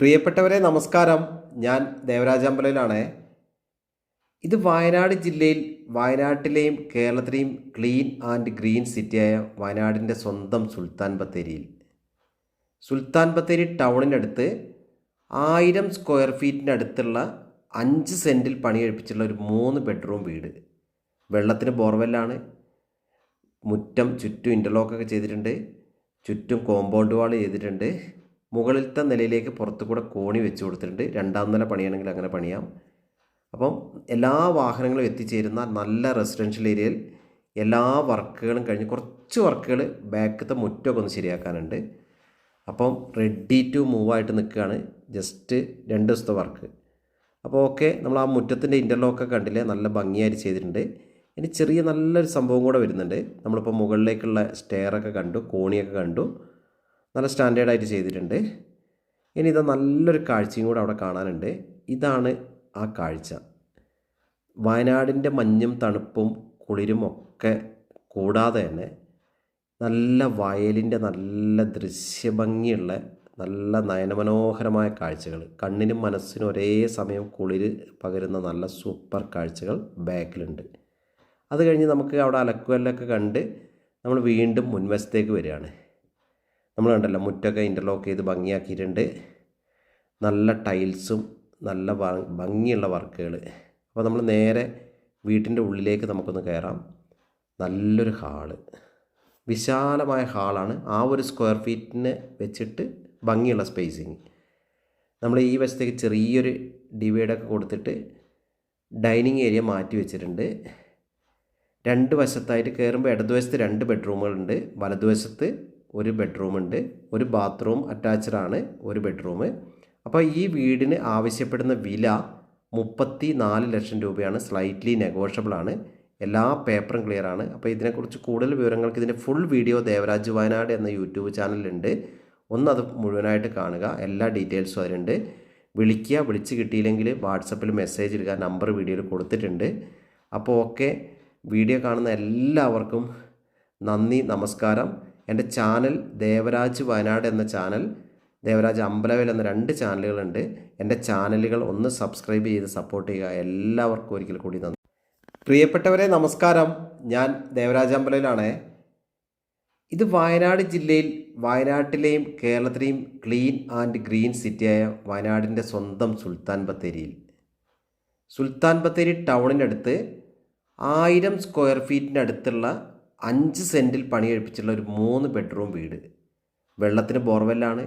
പ്രിയപ്പെട്ടവരെ നമസ്കാരം. ഞാൻ ദേവരാജ് അമ്പലയിലാണ്. ഇത് വയനാട് ജില്ലയിൽ വയനാട്ടിലെയും കേരളത്തിലെയും ക്ലീൻ ആൻഡ് ഗ്രീൻ സിറ്റിയായ വയനാടിൻ്റെ സ്വന്തം സുൽത്താൻ ബത്തേരിയിൽ സുൽത്താൻ ബത്തേരി ടൗണിനടുത്ത് 1000 സ്ക്വയർ ഫീറ്റിനടുത്തുള്ള 5 സെൻറ്റിൽ പണിയെടുപ്പിച്ചുള്ള ഒരു 3 ബെഡ്റൂം വീട്. വെള്ളത്തിന് ബോർവെല്ലാണ്. മുറ്റം ചുറ്റും ഇൻ്റർലോക്കൊക്കെ ചെയ്തിട്ടുണ്ട്. ചുറ്റും കോമ്പൗണ്ട് വാൾ ചെയ്തിട്ടുണ്ട്. മുകളിലത്തെ നിലയിലേക്ക് പുറത്തു കൂടെ കോണി വെച്ച് കൊടുത്തിട്ടുണ്ട്. രണ്ടാം നില പണിയാണെങ്കിൽ അങ്ങനെ പണിയാം. അപ്പം എല്ലാ വാഹനങ്ങളും എത്തിച്ചേരുന്ന നല്ല റെസിഡൻഷ്യൽ ഏരിയയിൽ എല്ലാ വർക്കുകളും കഴിഞ്ഞ് കുറച്ച് വർക്കുകൾ ബാക്കത്തെ മുറ്റമൊക്കെ ഒന്ന് ശരിയാക്കാനുണ്ട്. അപ്പം റെഡി ടു മൂവ് ആയിട്ട് നിൽക്കുകയാണ്. ജസ്റ്റ് 2 ദിവസത്തെ വർക്ക്. അപ്പോൾ ഓക്കെ, നമ്മൾ ആ മുറ്റത്തിൻ്റെ ഇൻ്റർലോക്കൊക്കെ കണ്ടില്ലേ, നല്ല ഭംഗിയായിട്ട് ചെയ്തിട്ടുണ്ട്. ഇനി ചെറിയ നല്ലൊരു സംഭവം കൂടെ വരുന്നുണ്ട്. നമ്മളിപ്പോൾ മുകളിലേക്കുള്ള സ്റ്റെയറൊക്കെ കണ്ടു, കോണിയൊക്കെ കണ്ടു, നല്ല സ്റ്റാൻഡേർഡായിട്ട് ചെയ്തിട്ടുണ്ട്. ഇനി ഇത് നല്ലൊരു കാഴ്ചയും കൂടെ അവിടെ കാണാനുണ്ട്. ഇതാണ് ആ കാഴ്ച. വയനാടിൻ്റെ മഞ്ഞും തണുപ്പും കുളിരും ഒക്കെ കൂടാതെ തന്നെ നല്ല വയലിൻ്റെ നല്ല ദൃശ്യഭംഗിയുള്ള നല്ല നയനമനോഹരമായ കാഴ്ചകൾ, കണ്ണിനും മനസ്സിനും ഒരേ സമയം കുളിര് പകരുന്ന നല്ല സൂപ്പർ കാഴ്ചകൾ ബാക്കിലുണ്ട്. അത് കഴിഞ്ഞ് നമുക്ക് അവിടെ അലക്കുകല്ലൊക്കെ കണ്ട് നമ്മൾ വീണ്ടും മുൻവശത്തേക്ക് വരികയാണ്. നമ്മൾ കണ്ടല്ലോ, മുറ്റൊക്കെ ഇൻ്റർലോക്ക് ചെയ്ത് ഭംഗിയാക്കിയിട്ടുണ്ട്. നല്ല ടൈൽസും നല്ല ഭംഗിയുള്ള വർക്കുകൾ. അപ്പോൾ നമ്മൾ നേരെ വീട്ടിൻ്റെ ഉള്ളിലേക്ക് നമുക്കൊന്ന് കയറാം. നല്ലൊരു ഹാള്, വിശാലമായ ഹാളാണ്. ആ ഒരു സ്ക്വയർ ഫീറ്റിന് വെച്ചിട്ട് ഭംഗിയുള്ള സ്പേസിങ്. നമ്മൾ ഈ വശത്തേക്ക് ചെറിയൊരു ഡിവൈഡൊക്കെ കൊടുത്തിട്ട് ഡൈനിങ് ഏരിയ മാറ്റി വെച്ചിട്ടുണ്ട്. 2 വശത്തായിട്ട് കയറുമ്പോൾ ഇടതുവശത്ത് 2 ബെഡ്റൂമുകളുണ്ട്, വലതുവശത്ത് 1 ബെഡ്റൂമുണ്ട്. ഒരു ബാത്റൂം അറ്റാച്ച്ഡാണ്, 1 ബെഡ്റൂം. അപ്പോൾ ഈ വീടിന് ആവശ്യപ്പെടുന്ന വില 34 ലക്ഷം രൂപയാണ്. സ്ലൈറ്റ്ലി നെഗോഷ്യബിളാണ്. എല്ലാ പേപ്പറും ക്ലിയറാണ്. അപ്പോൾ ഇതിനെക്കുറിച്ച് കൂടുതൽ വിവരങ്ങൾക്ക് ഇതിൻ്റെ ഫുൾ വീഡിയോ ദേവരാജ് വയനാട് എന്ന യൂട്യൂബ് ചാനലിലുണ്ട്. അത് മുഴുവനായിട്ട് കാണുക. എല്ലാ ഡീറ്റെയിൽസും അതിലുണ്ട്. വിളിക്കുക. വിളിച്ച് കിട്ടിയില്ലെങ്കിൽ വാട്സപ്പിൽ മെസ്സേജ് ഇടുക. നമ്പർ വീഡിയോയിൽ കൊടുത്തിട്ടുണ്ട്. അപ്പോൾ ഓക്കെ, വീഡിയോ കാണുന്ന എല്ലാവർക്കും നന്ദി, നമസ്കാരം. എൻ്റെ ചാനൽ ദേവരാജ് വയനാട് എന്ന ചാനൽ, ദേവരാജ് അമ്പലവേൽ എന്ന 2 ചാനലുകളുണ്ട്. എൻ്റെ ചാനലുകൾ ഒന്ന് സബ്സ്ക്രൈബ് ചെയ്ത് സപ്പോർട്ട് ചെയ്യുക. എല്ലാവർക്കും ഒരിക്കൽ കൂടി നന്ദി. പ്രിയപ്പെട്ടവരെ നമസ്കാരം. ഞാൻ ദേവരാജ് അമ്പലയിലാണ്. ഇത് വയനാട് ജില്ലയിൽ വയനാട്ടിലെയും കേരളത്തിലെയും ക്ലീൻ ആൻഡ് ഗ്രീൻ സിറ്റിയായ വയനാടിൻ്റെ സ്വന്തം സുൽത്താൻ ബത്തേരിയിൽ സുൽത്താൻ ബത്തേരി ടൗണിനടുത്ത് 1000 സ്ക്വയർ ഫീറ്റിനടുത്തുള്ള 5 സെൻറ്റിൽ പണിയെടുപ്പിച്ചുള്ള ഒരു 3 ബെഡ്റൂം വീട്. വെള്ളത്തിന് ബോർവെല്ലാണ്.